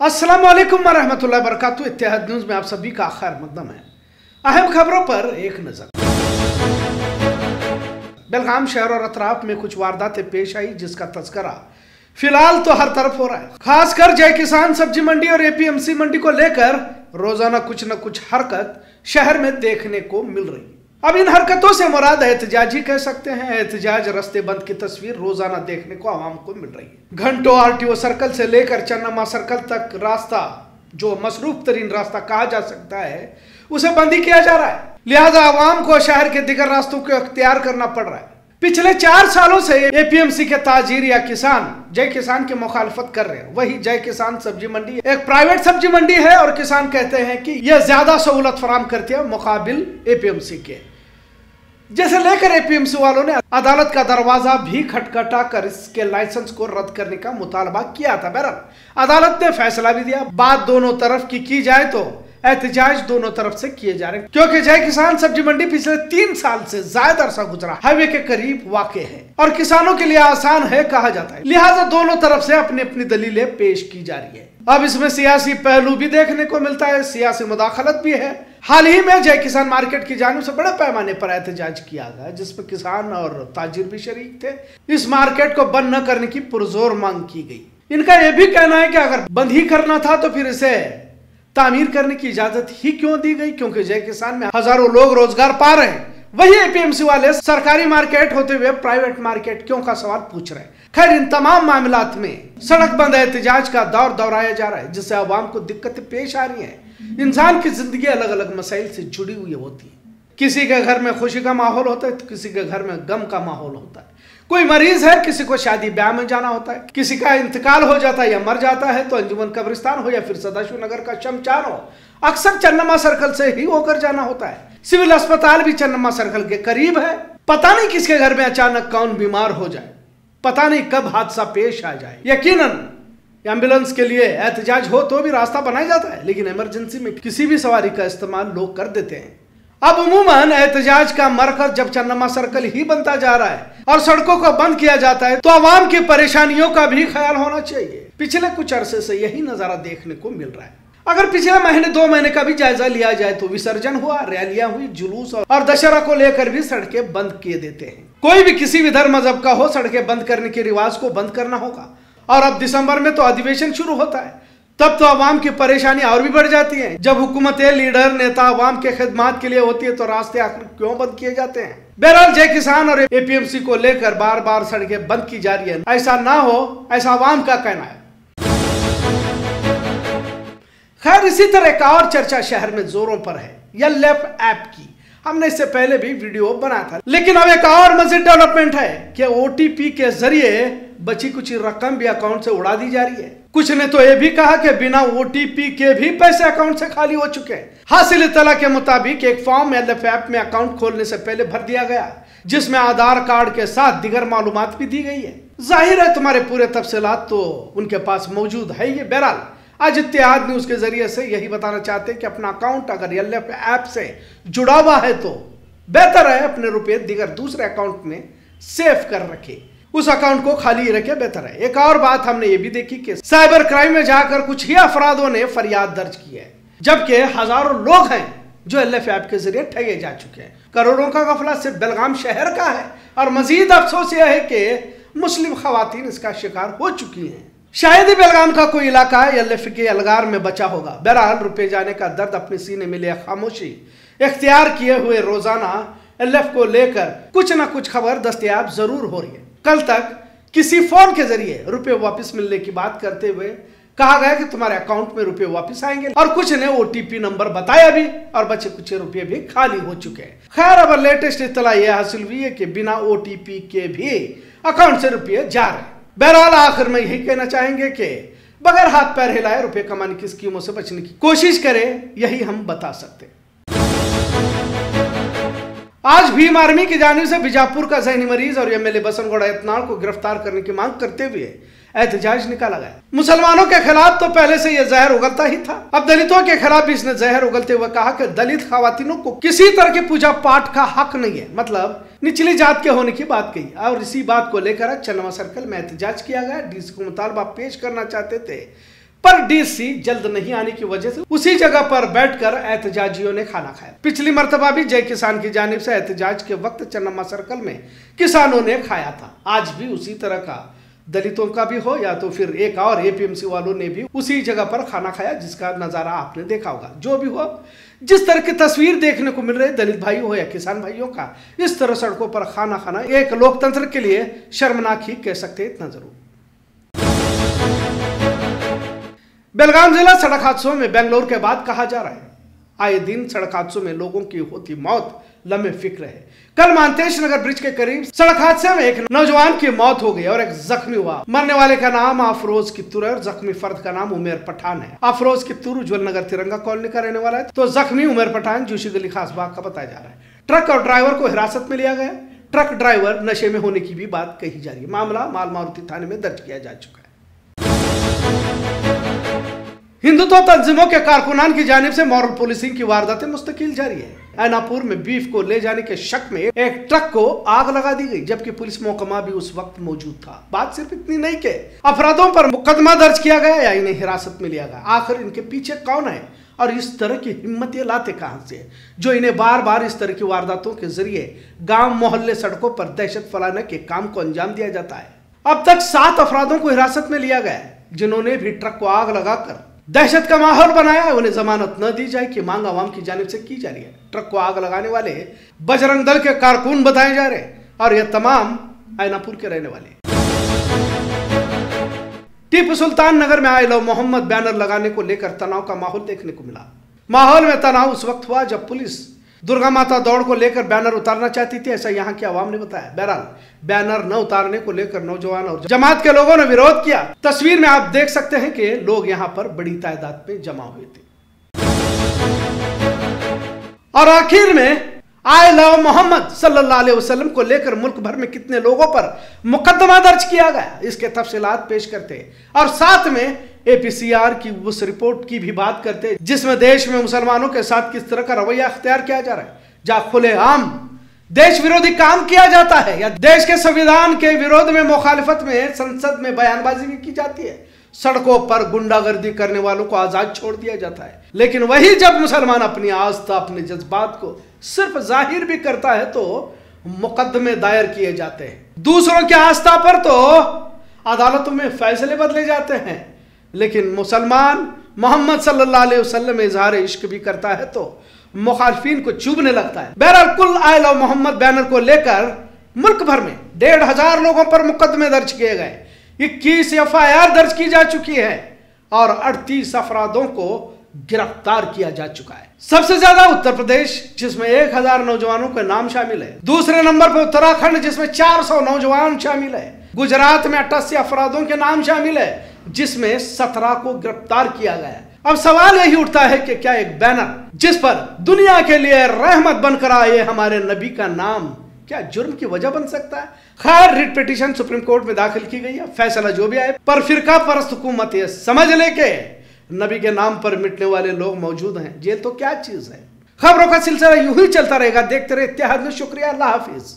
अस्सलाम वालेकुम वरहमतुल्लाहि वबरकातुहू। इत्तेहाद न्यूज़ में आप सभी का खैर मकदम है। अहम खबरों पर एक नजर। बेलगाम शहर और अतराफ में कुछ वारदातें पेश आई जिसका तस्करा फिलहाल तो हर तरफ हो रहा है। खासकर जय किसान सब्जी मंडी और एपीएमसी मंडी को लेकर रोजाना कुछ न कुछ हरकत शहर में देखने को मिल रही है। अब इन हरकतों से मुराद एहतजाज ही कह सकते हैं। एहतजाज रस्ते बंद की तस्वीर रोजाना देखने को आवाम को मिल रही है। घंटों आरटीओ सर्कल से लेकर चन्नमा सर्कल तक रास्ता, जो मसरूफ तरीन रास्ता कहा जा सकता है, उसे बंद ही किया जा रहा है। लिहाजा आवाम को शहर के दिगर रास्तों को अख्तियार करना पड़ रहा है। पिछले 4 सालों से एपीएमसी के ताजिर या किसान जय किसान की मुखालफत कर रहे हैं। वही जय किसान सब्जी मंडी एक प्राइवेट सब्जी मंडी है और किसान कहते हैं कि यह ज्यादा सहूलत फराम करती है मुकाबिल एपीएमसी के। जैसे लेकर एपीएमसी वालों ने अदालत का दरवाजा भी खटखटा कर इसके लाइसेंस को रद्द करने का मुतालबा किया था। बहरहाल अदालत ने फैसला भी दिया। बात दोनों तरफ की जाए तो एहतजाज दोनों तरफ से किए जा रहे हैं, क्योंकि जय किसान सब्जी मंडी पिछले 3 साल से ज्यादा अरसा गुजरा हाईवे के करीब वाक़ है और किसानों के लिए आसान है कहा जाता है। लिहाजा दोनों तरफ से अपनी अपनी दलीलें पेश की जा रही है। अब इसमें सियासी पहलू भी देखने को मिलता है, सियासी मुदाखलत भी है। हाल ही में जय किसान मार्केट की जानिब से बड़े पैमाने पर एहतजाज किया गया, जिसमें किसान और ताजिर भी शरीक थे। इस मार्केट को बंद न करने की पुरजोर मांग की गई। इनका यह भी कहना है कि अगर बंद ही करना था तो फिर इसे तामीर करने की इजाजत ही क्यों दी गई, क्योंकि जय किसान में हजारों लोग रोजगार पा रहे हैं। वही एपीएमसी वाले सरकारी मार्केट होते हुए प्राइवेट मार्केट क्यों का सवाल पूछ रहे हैं। खैर, इन तमाम मामलात में सड़क बंद एहतजाज का दौर दोहराया जा रहा है, जिससे आवाम को दिक्कतें पेश आ रही हैं। इंसान की जिंदगी अलग अलग मसाइल से जुड़ी हुई होती है। किसी के घर में खुशी का माहौल होता है तो किसी के घर में गम का माहौल होता है। कोई मरीज है, किसी को शादी ब्याह में जाना होता है, किसी का इंतकाल हो जाता है या मर जाता है तो अंजुमन कब्रिस्तान हो या फिर सदाशिव नगर का शमशान हो, अक्सर चन्नमा सर्कल से ही होकर जाना होता है। सिविल अस्पताल भी चन्नमा सर्कल के करीब है। पता नहीं किसके घर में अचानक कौन बीमार हो जाए, पता नहीं कब हादसा पेश आ जाए। यकीनन एम्बुलेंस के लिए एहतजाज हो तो भी रास्ता बनाया जाता है, लेकिन इमरजेंसी में किसी भी सवारी का इस्तेमाल लोग कर देते हैं। अब उमूमन एहतजाज का मरकज जब चन्नमा सर्कल ही बनता जा रहा है और सड़कों को बंद किया जाता है तो आवाम की परेशानियों का भी ख्याल होना चाहिए। पिछले कुछ अरसे से यही नजारा देखने को मिल रहा है। अगर पिछले महीने 2 महीने का भी जायजा लिया जाए तो विसर्जन हुआ, रैलियां हुई, जुलूस और दशहरा को लेकर भी सड़कें बंद किए देते हैं। कोई भी किसी भी धर्म मजहब का हो, सड़कें बंद करने के रिवाज को बंद करना होगा। और अब दिसंबर में तो अधिवेशन शुरू होता है, तब तो आवाम की परेशानी और भी बढ़ जाती है। जब हुकूमतें, लीडर, नेता आवाम के खिदमत के लिए होती है तो रास्ते आखिर क्यों बंद किए जाते हैं। बहरहाल जय किसान और एपीएमसी को लेकर बार बार सड़कें बंद की जा रही है। ऐसा ना हो, ऐसा आवाम का कहना है। खैर, इसी तरह एक और चर्चा शहर में जोरों पर है, YLF ऐप की। हमने इससे पहले भी वीडियो बनाया था, लेकिन अब एक और मजीद डेवलपमेंट है कि ओटीपी के जरिए बची कुछ रकम भी अकाउंट से उड़ा दी जा रही है। कुछ ने तो यह भी कहा कि बिना ओटीपी के भी पैसे अकाउंट से खाली हो चुके हैं। हासिल इत्तला के मुताबिक एक फॉर्म YLF ऐप में अकाउंट खोलने से पहले भर दिया गया, जिसमें आधार कार्ड के साथ दिगर मालूमात भी दी गई है। जाहिर है तुम्हारे पूरे तफसीलात तो उनके पास मौजूद है। ये बहरहाल आज इत्तेहाद न्यूज़ के जरिए से यही बताना चाहते हैं कि अपना अकाउंट अगर YLF ऐप से जुड़ा हुआ है तो बेहतर है अपने रुपए दिगर दूसरे अकाउंट में सेव कर रखे, उस अकाउंट को खाली रखे, बेहतर है। एक और बात हमने ये भी देखी कि साइबर क्राइम में जाकर कुछ ही अफरादों ने फरियाद दर्ज की है, जबकि हजारों लोग हैं जो YLF ऐप के जरिए ठगे जा चुके हैं। करोड़ों का गफला सिर्फ बेलगाम शहर का है और मजीद अफसोस यह है कि मुस्लिम खवातीन इसका शिकार हो चुकी हैं। शायद ही बेलगाम का कोई इलाका YLF के अलगार में बचा होगा। बहरहाल रुपए जाने का दर्द अपने सीने में ले खामोशी इख्तियार किए हुए रोजाना YLF को लेकर कुछ ना कुछ खबर दस्तयाब जरूर हो रही है। कल तक किसी फोन के जरिए रुपए वापस मिलने की बात करते हुए कहा गया कि तुम्हारे अकाउंट में रुपए वापस आएंगे, और कुछ ने ओटीपी नंबर बताया भी और बचे कुछ रुपए भी खाली हो चुके हैं। खैर, अब लेटेस्ट इत्तला यह हासिल हुई है कि बिना ओटीपी के भी अकाउंट से रुपये जा रहे हैं। बहरहाल आखिर में यही कहना चाहेंगे कि बगैर हाथ पैर हिलाए रुपए कमाने की स्कीमों से बचने की कोशिश करें, यही हम बता सकते हैं। आज भीम आर्मी की जानिब से बीजापुर का जहनी मरीज और एमएलए बसनगौड़ा यत्नाल को गिरफ्तार करने की मांग करते हुए एहतजाज निकाला गया। मुसलमानों के खिलाफ तो पहले से यह जहर उगलता ही था, अब दलितों के खिलाफ भी इसने जहर उगलते हुए कहा कि दलित खवातीनों को किसी तरह की पूजा पाठ का हक नहीं है, मतलब निचली जात के होने की बात कही। और इसी बात को लेकर चन्नमा सर्कल में एहतजाज किया गया। डीसी को मुतालबा पेश करना चाहते थे पर डीसी जल्द नहीं आने की वजह से उसी जगह पर बैठकर एहतजाजियों ने खाना खाया। पिछली मर्तबा भी जय किसान की जानिब से एहतजाज के वक्त चन्नम्मा सर्कल में किसानों ने खाया था। आज भी उसी तरह का दलितों का भी हो या तो फिर एक और एपीएमसी वालों ने भी उसी जगह पर खाना खाया, जिसका नजारा आपने देखा होगा। जो भी हो, जिस तरह की तस्वीर देखने को मिल रही है, दलित भाई हो या किसान भाइयों का, इस तरह सड़कों पर खाना खाना एक लोकतंत्र के लिए शर्मनाक ही कह सकते हैं, इतना जरूर। बेलगाम जिला सड़क हादसों में बेंगलोर के बाद कहा जा रहा है। आए दिन सड़क हादसों में लोगों की होती मौत लम्हे फिक्र है। कल मानतेश नगर ब्रिज के करीब सड़क हादसे में एक नौजवान की मौत हो गई और एक जख्मी हुआ। मरने वाले का नाम अफरोज कित्तूर है और जख्मी फर्द का नाम उमेर पठान है। अफरोज कित्तूर उज्जवल नगर तिरंगा कॉलोनी का रहने वाला है, तो जख्मी उमेर पठान जोशी गली खास बाग का बताया जा रहा है। ट्रक और ड्राइवर को हिरासत में लिया गया। ट्रक ड्राइवर नशे में होने की भी बात कही जा रही है। मामला माल मारुति थाने में दर्ज किया जा चुका है। हिंदुत्व तंजीमों के कारकुनान की जानिब से मॉरल पुलिसिंग की वारदातें मुस्तकिल जारी है। ऐनापुर में बीफ को ले जाने के शक में एक ट्रक को आग लगा दी गई, जबकि पुलिस महकमा भी उस वक्त मौजूद था। बात सिर्फ इतनी नहीं कि अपराधों पर मुकदमा दर्ज किया गया या इन्हें हिरासत में लिया गया। आखिर इनके पीछे कौन है और इस तरह की हिम्मत ये लाते कहां से, जो इन्हें बार बार इस तरह की वारदातों के जरिए गांव मोहल्ले सड़कों पर दहशत फैलाने के काम को अंजाम दिया जाता है। अब तक 7 अपराधों को हिरासत में लिया गया है, जिन्होंने भी ट्रक को आग लगाकर दहशत का माहौल बनाया है। उन्हें जमानत न दी जाए कि मांग आवाम की जानिब से की जा रही है। ट्रक को आग लगाने वाले बजरंग दल के कारकुन बताए जा रहे और यह तमाम ऐनापुर के रहने वाले। टीपू सुल्तान नगर में आई लव मोहम्मद बैनर लगाने को लेकर तनाव का माहौल देखने को मिला। माहौल में तनाव उस वक्त हुआ जब पुलिस दुर्गा माता दौड़ को लेकर बैनर उतारना चाहती थी, ऐसा यहाँ के आवाम ने बताया। बहरहाल बैनर न उतारने को लेकर नौजवान और जमात के लोगों ने विरोध किया। तस्वीर में आप देख सकते हैं कि लोग यहाँ पर बड़ी तादाद में जमा हुए थे। और आखिर में आई लव मोहम्मद सल्लल्लाहु अलैहि वसल्लम को लेकर मुल्क भर में कितने लोगों पर मुकदमा दर्ज किया गया, इसके तफसीलात पेश करते हैं और साथ में एपीसीआर की उस रिपोर्ट की भी बात करते हैं, जिसमें देश में मुसलमानों के साथ किस तरह का रवैया अख्तियार किया जा रहा है, जहां खुलेआम देश विरोधी काम किया जाता है या देश के संविधान के विरोध में मुखालिफत में संसद में बयानबाजी भी की जाती है। सड़कों पर गुंडागर्दी करने वालों को आजाद छोड़ दिया जाता है। लेकिन वही जब मुसलमान अपनी आस्था, अपने जज्बात को सिर्फ जाहिर भी करता है तो मुकदमे दायर किए जाते हैं। दूसरों की आस्था पर तो अदालतों में फैसले बदले जाते हैं। लेकिन मुसलमान मोहम्मद सल्लल्लाहु अलैहि वसल्लम में इजहार इश्क भी करता है तो मुखालिफिन को चुभने लगता है। बहरहाल कुल आई लव मोहम्मद बैनर को लेकर मुल्क भर में 1500 लोगों पर मुकदमे दर्ज किए गए, 21 एफआईआर दर्ज की जा चुकी है और 38 अफरादों को गिरफ्तार किया जा चुका है। सबसे ज्यादा उत्तर प्रदेश, जिसमें 1000 नौजवानों के नाम शामिल है। दूसरे नंबर पर उत्तराखंड, जिसमें 400 नौजवान शामिल है। गुजरात में 88 अफरादों के नाम शामिल है, जिसमें 17 को गिरफ्तार किया गया। अब सवाल यही उठता है कि क्या एक बैनर जिस पर दुनिया के लिए रहमत बनकर आए हमारे नबी का नाम क्या जुर्म की वजह बन सकता है? खैर, रिट पिटीशन सुप्रीम कोर्ट में दाखिल की गई है। फैसला जो भी आए, पर फिरका परस्त हुकूमत ये समझ ले के नबी के नाम पर मिटने वाले लोग मौजूद हैं। जेल तो क्या चीज है। खबरों का सिलसिला यूं ही चलता रहेगा। देखते रहे इत्तेहाद में। शुक्रिया। अल्लाह हाफिज।